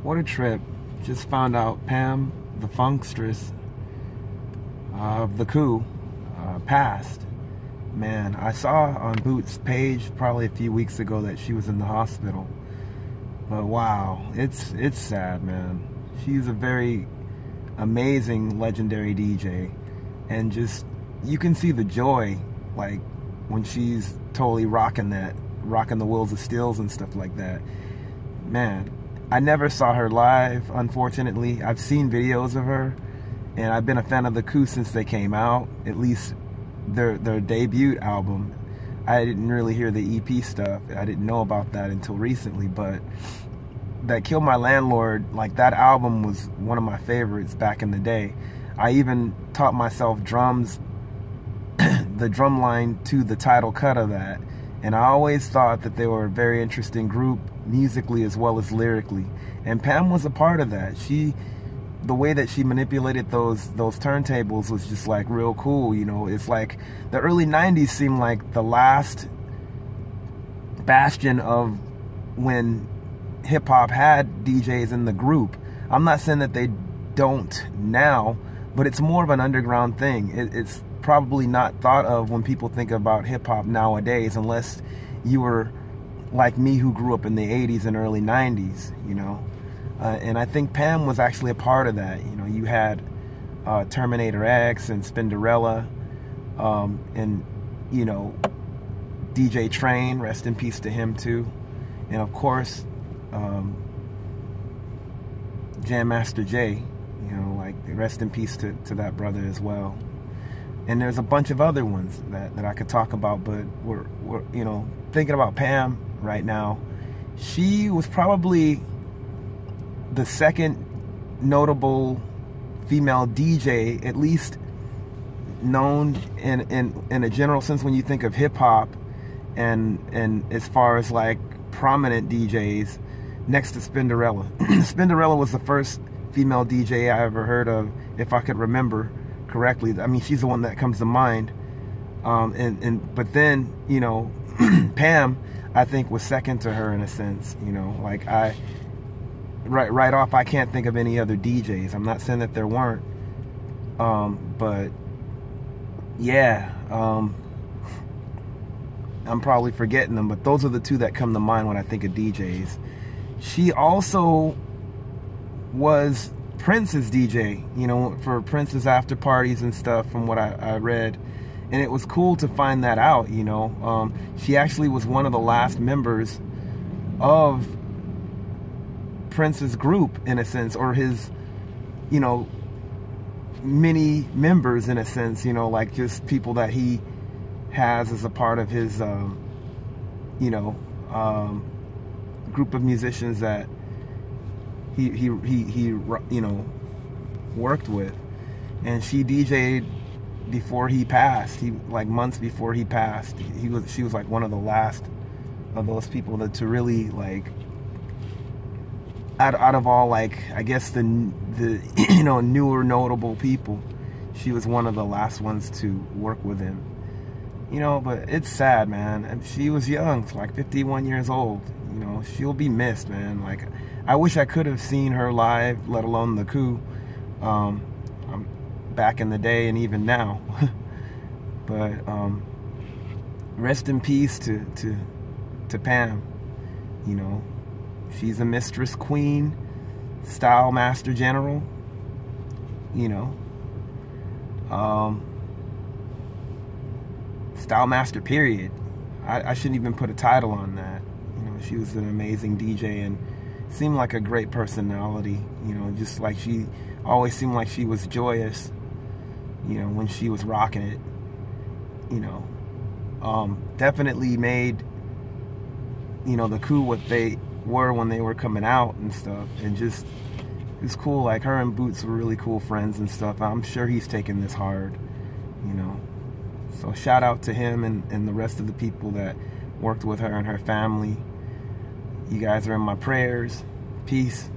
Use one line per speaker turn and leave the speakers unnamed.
What a trip. Just found out Pam, the Funkstress of the coup, passed. Man, I saw on Boots' page probably a few weeks ago that she was in the hospital. But wow, it's sad, man. She's a very amazing, legendary DJ. And just, you can see the joy, like, when she's totally rocking the Wheels of Steels and stuff like that. Man, I never saw her live, unfortunately. I've seen videos of her, and I've been a fan of the coup since they came out, at least their debut album. I didn't really hear the EP stuff. I didn't know about that until recently, but that Kill My Landlord, like, that album was one of my favorites back in the day. I even taught myself drums, the drum line to the title cut of that, and I always thought that they were a very interesting group musically as well as lyrically, and Pam was a part of that. The way that she manipulated those turntables was just like real cool, you know. It's like the early 90s seemed like the last bastion of when hip-hop had DJs in the group. I'm not saying that they don't now, but it's more of an underground thing. It's probably not thought of when people think about hip-hop nowadays, unless you were like me, who grew up in the 80s and early 90s, you know. And I think Pam was actually a part of that. You know, you had Terminator X and Spinderella, and, you know, DJ Train, rest in peace to him too. And of course, Jam Master Jay, you know, like, rest in peace to that brother as well. And there's a bunch of other ones that I could talk about, but we're you know, thinking about Pam right now. She was probably the second notable female DJ, at least known in a general sense when you think of hip hop, and as far as like prominent DJs, next to Spinderella. Spinderella was the first female DJ I ever heard of, if I could remember correctly. I mean, she's the one that comes to mind. But then, you know, Pam, I think, was second to her in a sense. You know, like, right off, I can't think of any other DJs. I'm not saying that there weren't, but yeah, I'm probably forgetting them, but those are the two that come to mind when I think of DJs. She also was Prince's DJ, you know, for Prince's after parties and stuff, from what I read. And it was cool to find that out, you know. She actually was one of the last members of Prince's group, in a sense, or his, you know, many members, in a sense, you know, like just people that he has as a part of his, you know, group of musicians that he you know, worked with. And she DJ'd before he passed. Like months before he passed, she was like one of the last of those people to really, like, out of all, like, I guess the you know, newer notable people, she was one of the last ones to work with him. You know, but it's sad, man. And she was young, like 51 years old. You know, she'll be missed, man. Like, I wish I could have seen her live, let alone the coup, back in the day and even now. But rest in peace to Pam. You know, she's a mistress queen, style master general. You know, style master, period. I shouldn't even put a title on that. You know, she was an amazing DJ and seemed like a great personality. You know, just like she always seemed like she was joyous, you know, when she was rocking it. You know, definitely made, you know, the coup what they were when they were coming out and stuff. And just, it's cool. Like, her and Boots were really cool friends and stuff. I'm sure he's taking this hard, you know. So shout out to him and the rest of the people that worked with her and her family. You guys are in my prayers. Peace.